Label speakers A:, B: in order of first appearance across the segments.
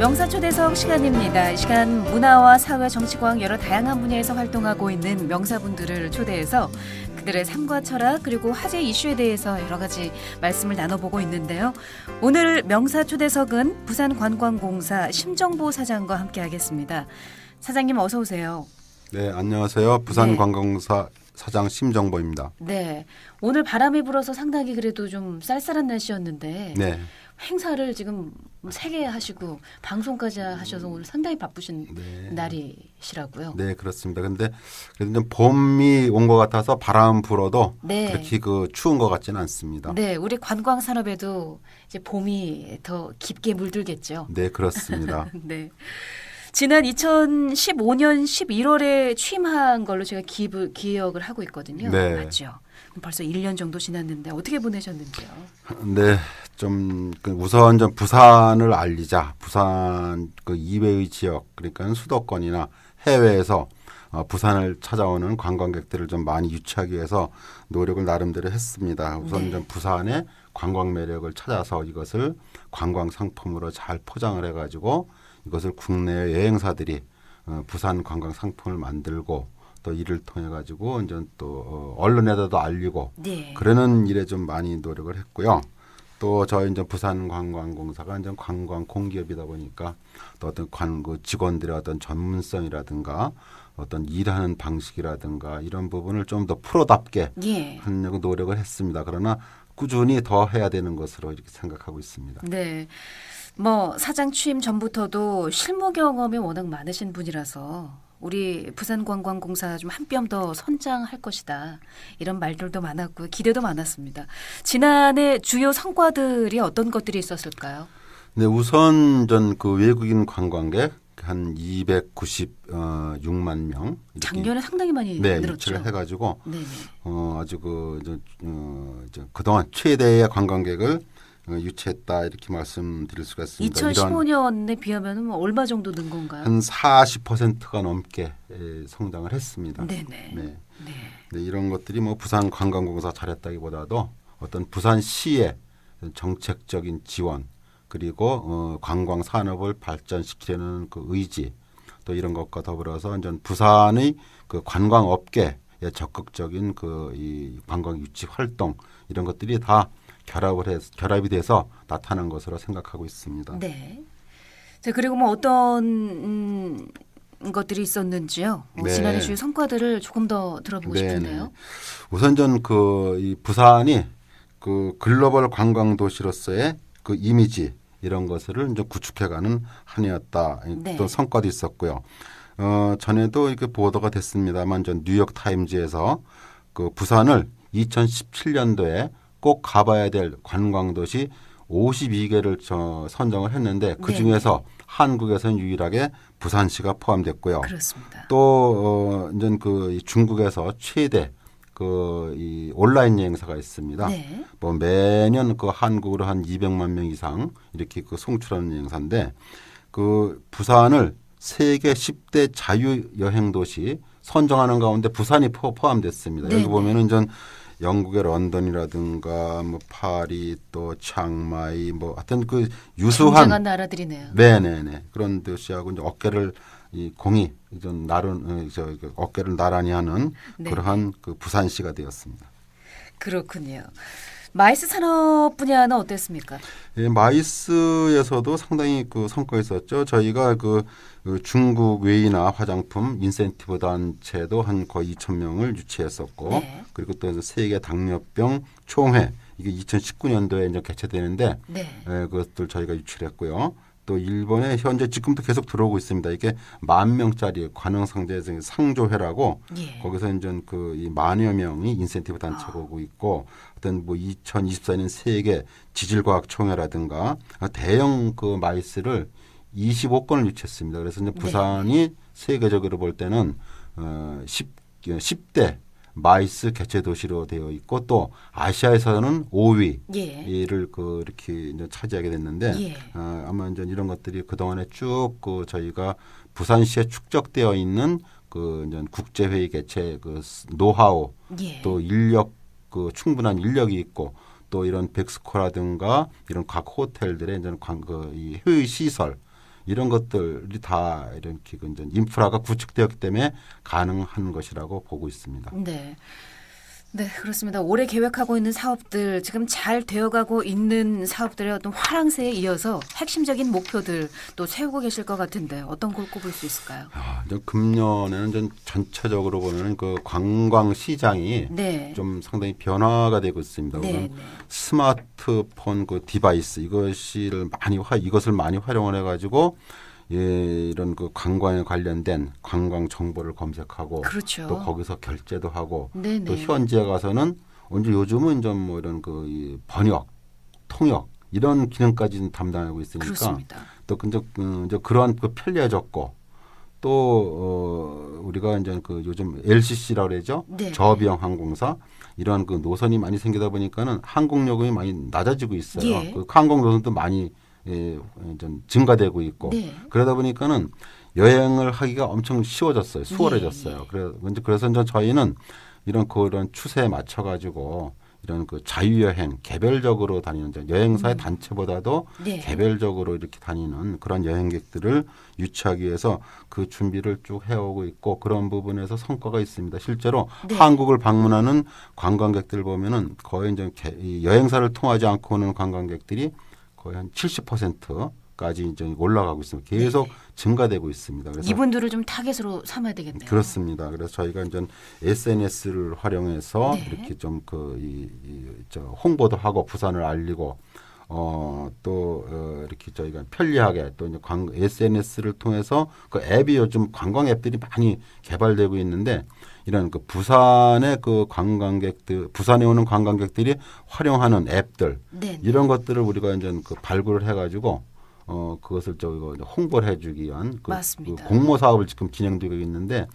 A: 명사초대석 시간입니다. 이 시간 문화와 사회, 정치과학 여러 다양한 분야에서 활동하고 있는 명사분들을 초대해서 그들의 삶과 철학 그리고 화제 이슈에 대해서 여러 가지 말씀을 나눠보고 있는데요. 오늘 명사초대석은 부산관광공사 심정보 사장과 함께하겠습니다. 사장님 어서 오세요.
B: 네, 안녕하세요. 부산관광공사 사장 심정보입니다.
A: 네, 오늘 바람이 불어서 상당히 그래도 좀 쌀쌀한 날씨였는데
B: 네.
A: 행사를 지금 3개 하시고 방송까지 하셔서 오늘 상당히 바쁘신
B: 네.
A: 날이시라고요.
B: 네, 그렇습니다. 근데 그래도 봄이 온 것 같아서 바람 불어도
A: 네.
B: 그렇게 추운 것 같지는 않습니다.
A: 네, 우리 관광 산업에도 이제 봄이 더 깊게 물들겠죠.
B: 네, 그렇습니다.
A: 네. 지난 2015년 11월에 취임한 걸로 제가 기억을 하고 있거든요.
B: 네.
A: 맞죠? 벌써 1년 정도 지났는데 어떻게 보내셨는지요?
B: 네, 좀 우선 좀 부산을 알리자. 부산 이외의 지역, 그러니까 수도권이나 해외에서 부산을 찾아오는 관광객들을 좀 많이 유치하기 위해서 노력을 나름대로 했습니다. 우선
A: 네.
B: 좀 부산의 관광 매력을 찾아서 이것을 관광 상품으로 잘 포장을 해가지고 이것을 국내 여행사들이 부산 관광 상품을 만들고 또 이를 통해 가지고 이제 또 언론에다도 알리고
A: 네.
B: 그러는 일에 좀 많이 노력을 했고요. 또 저희 이제 부산관광공사가 이제 관광 공기업이다 보니까 또 어떤 직원들의 어떤 전문성이라든가 어떤 일하는 방식이라든가 이런 부분을 좀 더 프로답게
A: 예.
B: 하려고 노력을 했습니다. 그러나 꾸준히 더 해야 되는 것으로 이렇게 생각하고 있습니다.
A: 네. 뭐 사장 취임 전부터도 실무 경험이 워낙 많으신 분이라서 우리 부산관광공사 좀 한 뼘 더 선장할 것이다. 이런 말들도 많았고 기대도 많았습니다. 지난해 주요 성과들이 어떤 것들이 있었을까요?
B: 네, 우선 전 외국인 관광객 한 296만 명. 이렇게
A: 작년에 상당히 많이
B: 네,
A: 늘었죠.
B: 유치를 해가지고
A: 네네.
B: 아주 그동안 최대의 관광객을 유치했다 이렇게 말씀드릴 수가 있습니다.
A: 2015년에 비하면 얼마 정도 는 건가요?
B: 한 40%가 넘게 성장을 했습니다.
A: 네네.
B: 네.
A: 네.
B: 네, 이런 것들이 뭐 부산관광공사 잘했다기보다도 어떤 부산시의 정책적인 지원 그리고 관광 산업을 발전시키려는 그 의지 또 이런 것과 더불어서 이제 부산의 그 관광업계의 적극적인 이 관광 유치 활동 이런 것들이 다 결합이 돼서 나타난 것으로 생각하고 있습니다.
A: 네. 자, 그리고 뭐 어떤 것들이 있었는지요?
B: 네.
A: 지난해 주요 성과들을 조금 더 들어보고 싶은데요.
B: 우선 전 이 부산이 글로벌 관광 도시로서의 그 이미지 이런 것을 이제 구축해가는 한 해였다.
A: 네.
B: 또 성과도 있었고요. 전에도 이렇게 보도가 됐습니다만 전 뉴욕 타임즈에서 부산을 2017년도에 꼭 가봐야 될 관광도시 52개를 선정을 했는데 그 중에서 한국에서는 유일하게 부산시가 포함됐고요.
A: 그렇습니다.
B: 또 이제 중국에서 최대 이 온라인 여행사가 있습니다.
A: 네.
B: 뭐 매년 한국으로 한 200만 명 이상 이렇게 송출하는 여행사인데 부산을 세계 10대 자유 여행 도시 선정하는 가운데 부산이 포함됐습니다.
A: 네네.
B: 여기 보면은 전 영국의 런던이라든가 뭐 파리 또 창마이 뭐 하여튼 유수한
A: 굉장한 나라들이네요.
B: 네네네 그런 도시하고 이제 어깨를 어깨를 나란히 하는
A: 네.
B: 그러한 부산시가 되었습니다.
A: 그렇군요. 마이스 산업 분야는 어땠습니까?
B: 예, 마이스에서도 상당히 성과가 있었죠. 저희가 중국 외이나 화장품 인센티브 단체도 한 거의 2,000명을 유치했었고,
A: 네.
B: 그리고 또 세계 당뇨병 총회 이게 2019년도에 이제 개최되는데,
A: 네.
B: 그것들 저희가 유치를 했고요. 또 일본에 현재 지금도 계속 들어오고 있습니다. 이게 10,000명짜리 관광상제 상조회라고
A: 예.
B: 거기서 이제 이 10,000여 명이 인센티브 단체가 오고 있고 어떤 2024년 세계 지질과학총회라든가 대형 마이스를 25건을 유치했습니다. 그래서 이제 부산이 세계적으로 볼 때는 10대 마이스 개최 도시로 되어 있고 또 아시아에서는 5위를 이렇게 이제 차지하게 됐는데 아마 이제 이런 것들이 그 동안에 쭉 저희가 부산시에 축적되어 있는 이제 국제회의 개최 노하우 또 인력 충분한 인력이 있고 또 이런 백스코라든가 이런 각 호텔들의 이제 이 회의 시설 이런 것들이 다 이렇게 이제 인프라가 구축되었기 때문에 가능한 것이라고 보고 있습니다.
A: 네. 네, 그렇습니다. 올해 계획하고 있는 사업들, 지금 잘 되어가고 있는 사업들의 어떤 화랑새에 이어서 핵심적인 목표들 또 세우고 계실 것 같은데 어떤 걸 꼽을 수 있을까요?
B: 이제 금년에는 좀 전체적으로 보면 그 관광 시장이
A: 네.
B: 좀 상당히 변화가 되고 있습니다.
A: 네,
B: 우선
A: 네.
B: 스마트폰 그 디바이스 이것을 많이 활용을 해가지고 이런 그 관광에 관련된 관광 정보를 검색하고
A: 그렇죠.
B: 또 거기서 결제도 하고
A: 네,
B: 또
A: 네.
B: 현지에 가서는 언제 요즘은 좀 뭐 이런 그 이 번역, 통역 이런 기능까지 좀 담당하고 있으니까
A: 그렇습니다.
B: 또 이제 그러한 그 편리해졌고 또 우리가 이제 그 요즘 LCC라고 그러죠.
A: 네.
B: 저비용 항공사 이러한 그 노선이 많이 생기다 보니까는 항공 요금이 많이 낮아지고 있어요.
A: 예.
B: 그 항공 노선도 많이 좀 증가되고 있고
A: 네.
B: 그러다 보니까는 여행을 하기가 엄청 쉬워졌어요. 수월해졌어요. 그래서 이제 저희는 이런 그런 추세에 맞춰 가지고 이런 그 자유여행 개별적으로 다니는 여행사의 단체보다도
A: 네.
B: 개별적으로 이렇게 다니는 그런 여행객들을 유치하기 위해서 그 준비를 쭉 해오고 있고 그런 부분에서 성과가 있습니다. 실제로
A: 네.
B: 한국을 방문하는 관광객들 보면은 거의 이제 이 여행사를 통하지 않고 오는 관광객들이 거의 한 70%까지 이제 올라가고 있습니다. 계속 증가되고 있습니다. 그래서
A: 이분들을 좀 타겟으로 삼아야 되겠네요.
B: 그렇습니다. 그래서 저희가 이제 SNS를 활용해서
A: 네.
B: 이렇게 좀 홍보도 하고 부산을 알리고 이렇게 저희가 편리하게 또 이제 SNS를 통해서 그 앱이 요즘 관광 앱들이 많이 개발되고 있는데 이런 그 부산의 그 관광객들 부산에 오는 관광객들이 활용하는 앱들
A: 네.
B: 이런 것들을 우리가 이제 그 발굴을 해가지고 그것을 저희가 홍보를 해주기 위한
A: 맞습니다.
B: 그 공모 사업을 지금 진행되고 있는데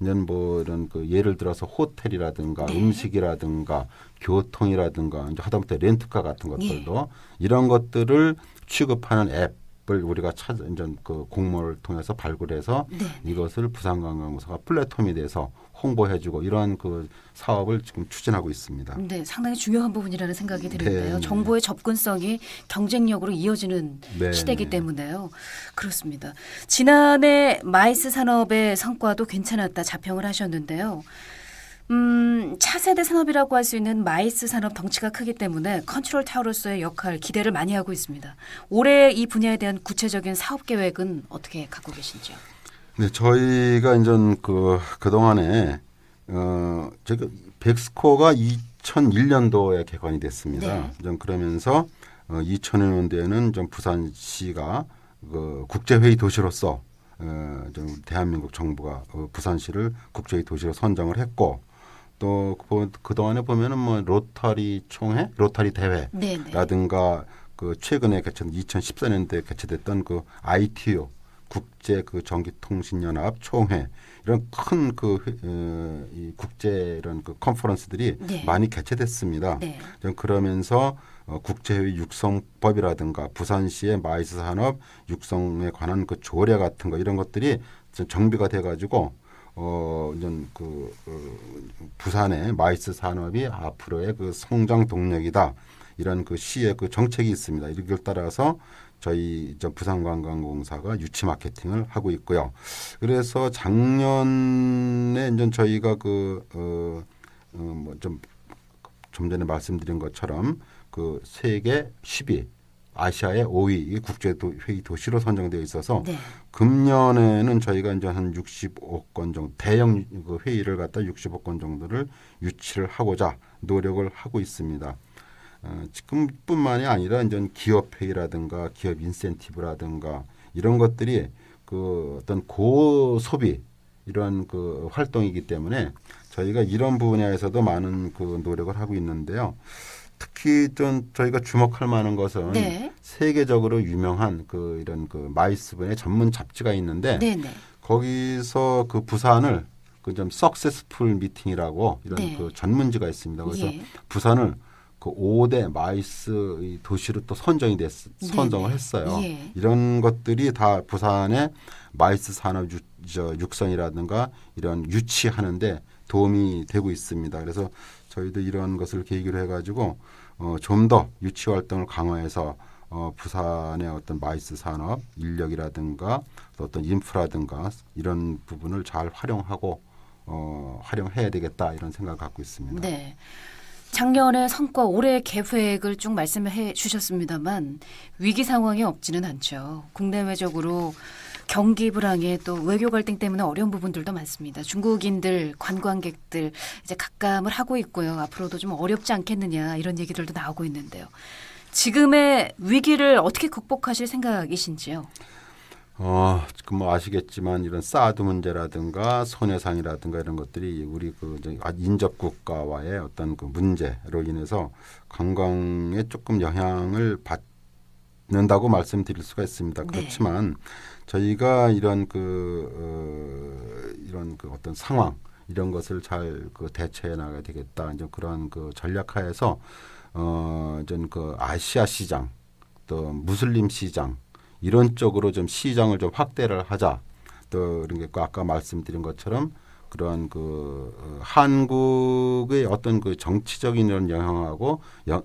B: 이제 뭐 이런 그 예를 들어서 호텔이라든가
A: 네.
B: 음식이라든가 교통이라든가 이제 하다못해 렌트카 같은 것들도
A: 예.
B: 이런 것들을 취급하는 앱을 우리가 이제 그 공모를 통해서 발굴해서
A: 네.
B: 이것을 부산관광공사가 플랫폼이 돼서 홍보해주고 이러한 그 사업을 지금 추진하고 있습니다.
A: 네, 상당히 중요한 부분이라는 생각이 드는데요.
B: 네.
A: 정보의 접근성이 경쟁력으로 이어지는
B: 네,
A: 시대이기
B: 네.
A: 때문에요. 그렇습니다. 지난해 마이스 산업의 성과도 괜찮았다 자평을 하셨는데요. 차세대 산업이라고 할 수 있는 마이스 산업 덩치가 크기 때문에 컨트롤 타워로서의 역할 기대를 많이 하고 있습니다. 올해 이 분야에 대한 구체적인 사업 계획은 어떻게 갖고 계신지요?
B: 네, 저희가 이제 그동안에 저희가 백스코가 2001년도에 개관이 됐습니다.
A: 네.
B: 좀 그러면서 2000년도에는 좀 부산시가 그 국제회의 도시로서 좀 대한민국 정부가 부산시를 국제회의 도시로 선정을 했고 또 그동안에 보면은 뭐 로터리 총회, 로터리 대회라든가 그 최근에 2014년도에 개최됐던 그 ITU 국제 그 전기통신연합 총회 이런 큰 이 국제 이런 그 컨퍼런스들이
A: 네.
B: 많이 개최됐습니다.
A: 네.
B: 좀 그러면서 국제회의 육성법이라든가 부산시의 마이스 산업 육성에 관한 그 조례 같은 거 이런 것들이 좀 정비가 돼가지고 이제 부산의 마이스 산업이 앞으로의 그 성장 동력이다 이런 그 시의 그 정책이 있습니다. 이걸 따라서 저희 부산관광공사가 유치 마케팅을 하고 있고요. 그래서 작년에 이제 저희가 좀 전에 말씀드린 것처럼 그 세계 10위, 아시아의 5위 국제회의 도시로 선정되어 있어서
A: 네.
B: 금년에는 저희가 이제 한 65건 정도 대형 그 회의를 갖다 65건 정도를 유치를 하고자 노력을 하고 있습니다. 지금뿐만이 아니라 이제 기업 회의라든가 기업 인센티브라든가 이런 것들이 그 어떤 고소비 이런 그 활동이기 때문에 저희가 이런 분야에서도 많은 그 노력을 하고 있는데요. 특히 좀 저희가 주목할 만한 것은
A: 네.
B: 세계적으로 유명한 그 이런 그 마이스분의 전문 잡지가 있는데
A: 네, 네.
B: 거기서 그 부산을 그 좀 석세스풀 미팅이라고 이런
A: 네.
B: 그 전문지가 있습니다. 그래서
A: 예.
B: 부산을 그 5대 마이스 도시로 또 선정을 했어요.
A: 예.
B: 이런 것들이 다 부산의 마이스 산업 육성이라든가 이런 유치하는데 도움이 되고 있습니다. 그래서 저희도 이런 것을 계기로 해가지고 좀 더 유치 활동을 강화해서 부산의 어떤 마이스 산업 인력이라든가 또 어떤 인프라든가 이런 부분을 잘 활용하고 활용해야 되겠다 이런 생각을 갖고 있습니다.
A: 네. 작년의 성과, 올해 계획을 쭉 말씀해 주셨습니다만 위기 상황이 없지는 않죠. 국내외적으로 경기 불황에 또 외교 갈등 때문에 어려운 부분들도 많습니다. 중국인들, 관광객들 이제 각감을 하고 있고요. 앞으로도 좀 어렵지 않겠느냐 이런 얘기들도 나오고 있는데요. 지금의 위기를 어떻게 극복하실 생각이신지요?
B: 지금 뭐 아시겠지만 이런 사드 문제라든가 손해상이라든가 이런 것들이 우리 그 인접 국가와의 어떤 그 문제로 인해서 관광에 조금 영향을 받는다고 말씀드릴 수가 있습니다.
A: 네.
B: 그렇지만 저희가 이런 어떤 상황 이런 것을 잘 그 대처해 나가야 되겠다. 이제 그런 그 전략하에서 전 그 아시아 시장 또 무슬림 시장 이런 쪽으로 좀 시장을 좀 확대를 하자. 또 이런 게 아까 말씀드린 것처럼 그런 그 한국의 어떤 그 정치적인 이런 영향하고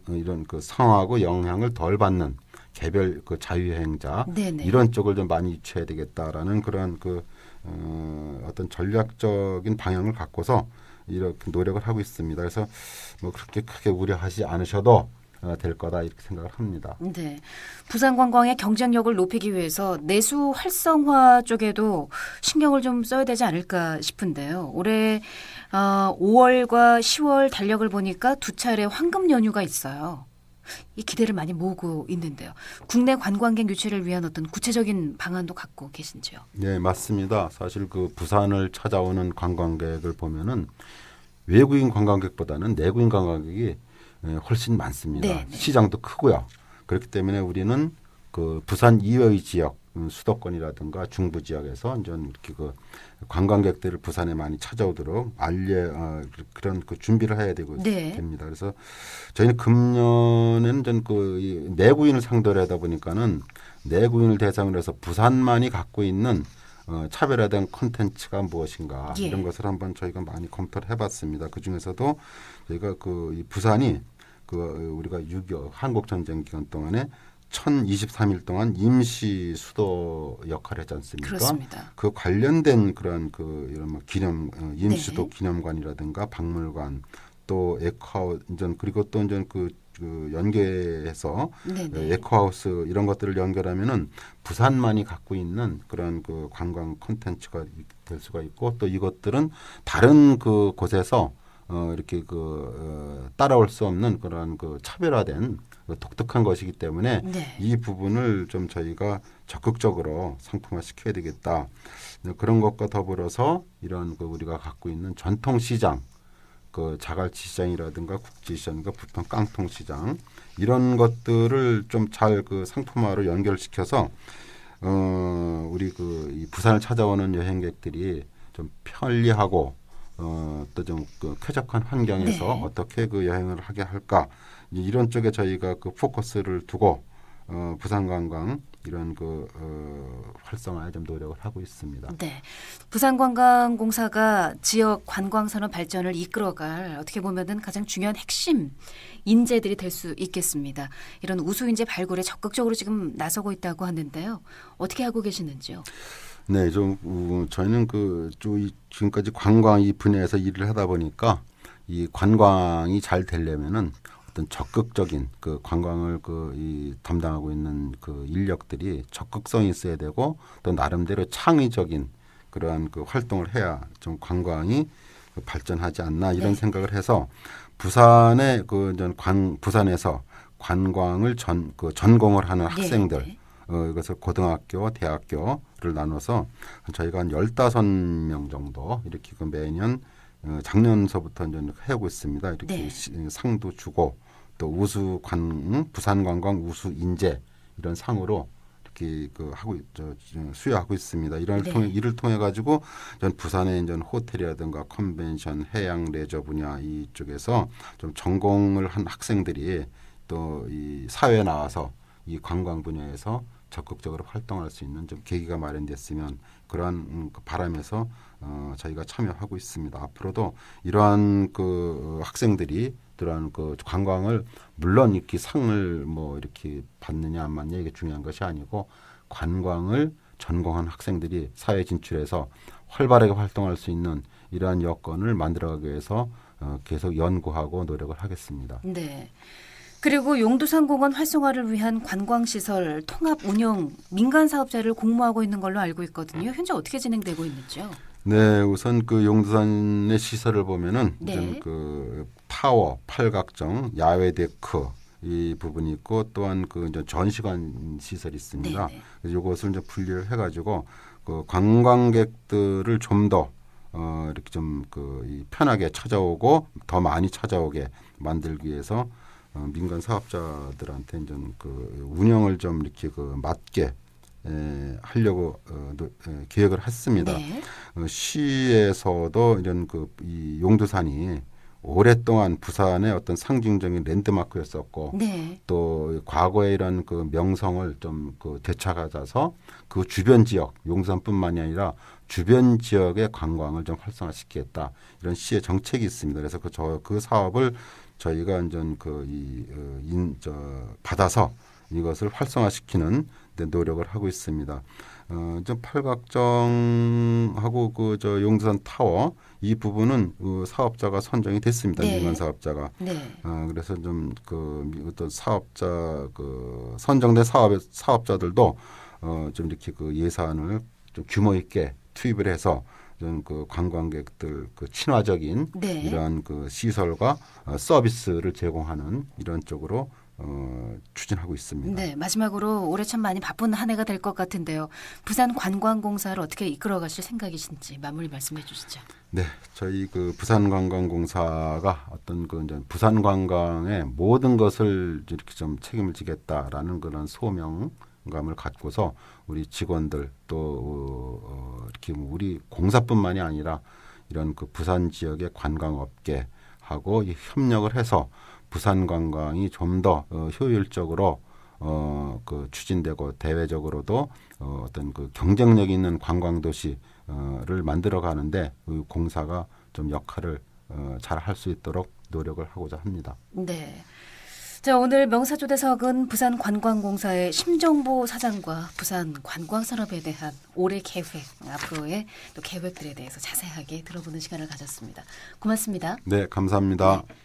B: 이런 그 상황하고 영향을 덜 받는 개별 그 자유여행자
A: 네네.
B: 이런 쪽을 좀 많이 유치해야 되겠다라는 그런 그 어떤 전략적인 방향을 갖고서 이렇게 노력을 하고 있습니다. 그래서 뭐 그렇게 크게 우려하지 않으셔도 될 거다 이렇게 생각을 합니다.
A: 네. 부산 관광의 경쟁력을 높이기 위해서 내수 활성화 쪽에도 신경을 좀 써야 되지 않을까 싶은데요. 올해 5월과 10월 달력을 보니까 두 차례 황금 연휴가 있어요. 이 기대를 많이 모으고 있는데요. 국내 관광객 유치를 위한 어떤 구체적인 방안도 갖고 계신지요?
B: 네, 맞습니다. 사실 그 부산을 찾아오는 관광객을 보면은 외국인 관광객보다는 내국인 관광객이 훨씬 많습니다.
A: 네, 네.
B: 시장도 크고요. 그렇기 때문에 우리는 그 부산 이외의 지역, 수도권이라든가 중부 지역에서 이제 이렇게 그 관광객들을 부산에 많이 찾아오도록 그런 그 준비를 해야 되고
A: 네.
B: 됩니다. 그래서 저희는 금년에는 전 그 내국인을 상대로 하다 보니까는 내국인을 대상으로 해서 부산만이 갖고 있는 차별화된 콘텐츠가 무엇인가
A: 예.
B: 이런 것을 한번 저희가 많이 검토를 해봤습니다. 그 중에서도 저희가 이 부산이 우리가 6.25 한국 전쟁 기간 동안에 1023일 동안 임시 수도 역할을 했지 않습니까?
A: 그렇습니다.
B: 그 관련된 그런 이런 뭐 임시도
A: 네.
B: 기념관이라든가 박물관 또 그리고 또 이제 그 연계해서
A: 네네.
B: 에코하우스 이런 것들을 연결하면은 부산만이 갖고 있는 그런 그 관광 콘텐츠가 될 수가 있고 또 이것들은 다른 그 곳에서 이렇게 따라올 수 없는 그런 그 차별화된 독특한 것이기 때문에
A: 네.
B: 이 부분을 좀 저희가 적극적으로 상품화 시켜야 되겠다. 그런 것과 더불어서 이런 우리가 갖고 있는 전통 시장 그 자갈치 시장이라든가 국지 시장과 부평 깡통 시장 이런 것들을 좀 잘 그 상품화로 연결시켜서 우리 이 부산을 찾아오는 여행객들이 좀 편리하고 또 좀 쾌적한 환경에서
A: 네.
B: 어떻게 그 여행을 하게 할까 이런 쪽에 저희가 그 포커스를 두고 부산 관광 이런 활성화에 좀 노력을 하고 있습니다.
A: 네. 부산관광공사가 지역 관광산업 발전을 이끌어갈 어떻게 보면은 가장 중요한 핵심 인재들이 될 수 있겠습니다. 이런 우수 인재 발굴에 적극적으로 지금 나서고 있다고 하는데요. 어떻게 하고 계시는지요?
B: 네, 저희는 지금까지 관광 이 분야에서 일을 하다 보니까 이 관광이 잘 되려면은 어떤 적극적인 그 관광을 담당하고 있는 그 인력들이 적극성이 있어야 되고 또 나름대로 창의적인 그러한 그 활동을 해야 좀 관광이 발전하지 않나 이런
A: 네.
B: 생각을 해서 부산에서 관광을 전공을 하는 학생들
A: 네.
B: 이것을 고등학교, 대학교를 나눠서 저희가 한 15명 정도 이렇게 매년 작년서부터 이제 해오고 있습니다. 이렇게
A: 네.
B: 상도 주고 또 부산 관광 우수 인재 이런 상으로 이렇게 수여하고 있습니다.
A: 네.
B: 이를 통해 가지고 전 부산의 이제 호텔이라든가 컨벤션, 해양 레저 분야 이쪽에서 좀 전공을 한 학생들이 또 이 사회에 나와서 이 관광 분야에서 적극적으로 활동할 수 있는 좀 계기가 마련됐으면 그러한 바람에서 저희가 참여하고 있습니다. 앞으로도 이러한 그 학생들이 들어가는 그 관광을 물론 이렇게 상을 뭐 이렇게 받느냐 안 받느냐 이게 중요한 것이 아니고 관광을 전공한 학생들이 사회 진출해서 활발하게 활동할 수 있는 이러한 여건을 만들어가기 위해서 계속 연구하고 노력을 하겠습니다.
A: 네. 그리고 용두산공원 활성화를 위한 관광시설 통합 운영 민간 사업자를 공모하고 있는 걸로 알고 있거든요. 현재 어떻게 진행되고 있는지요?
B: 네, 우선 그 용두산의 시설을 보면은
A: 네.
B: 이제 그 타워, 팔각정, 야외 데크 이 부분이 있고 또한 그 이제 전시관 시설이 있습니다.
A: 네네.
B: 그래서 이것을 이제 분리를 해가지고 그 관광객들을 좀 더 이렇게 좀 그 편하게 찾아오고 더 많이 찾아오게 만들기 위해서 민간 사업자들한테 이제 그 운영을 좀 이렇게 그 맞게 하려고 계획을 했습니다.
A: 네.
B: 시에서도 이런 그 이 용두산이 오랫동안 부산의 어떤 상징적인 랜드마크였었고
A: 네.
B: 또 과거에 이런 그 명성을 좀 그 되찾아서 그 주변 지역 용산뿐만이 아니라 주변 지역의 관광을 좀 활성화시키겠다 이런 시의 정책이 있습니다. 그래서 그 사업을 저희가 이제 받아서 이것을 활성화시키는 데 노력을 하고 있습니다. 좀 팔각정하고 그 저 용두산 타워 이 부분은 사업자가 선정이 됐습니다.
A: 네.
B: 민간 사업자가.
A: 네.
B: 그래서 좀 그 어떤 사업자 그 선정된 사업자들도 좀 이렇게 그 예산을 좀 규모 있게 투입을 해서 좀 그 관광객들 그 친화적인
A: 네.
B: 이러한 그 시설과 서비스를 제공하는 이런 쪽으로 추진하고 있습니다.
A: 네, 마지막으로 올해 참 많이 바쁜 한 해가 될 것 같은데요. 부산 관광공사를 어떻게 이끌어가실 생각이신지 마무리 말씀해 주시죠.
B: 네, 저희 그 부산관광공사가 어떤 그 이제 부산 관광의 모든 것을 이렇게 좀 책임을 지겠다라는 그런 소명감을 갖고서 우리 직원들 또 이렇게 우리 공사뿐만이 아니라 이런 그 부산 지역의 관광업계하고 이 협력을 해서 부산 관광이 좀 더 효율적으로 그 추진되고 대외적으로도 어떤 그 경쟁력 있는 관광 도시를 만들어 가는데 공사가 좀 역할을 잘 할 수 있도록 노력을 하고자 합니다.
A: 네. 자, 오늘 명사초대석은 부산관광공사의 심정보 사장과 부산 관광산업에 대한 올해 계획, 앞으로의 또 계획들에 대해서 자세하게 들어보는 시간을 가졌습니다. 고맙습니다.
B: 네, 감사합니다.
A: 네.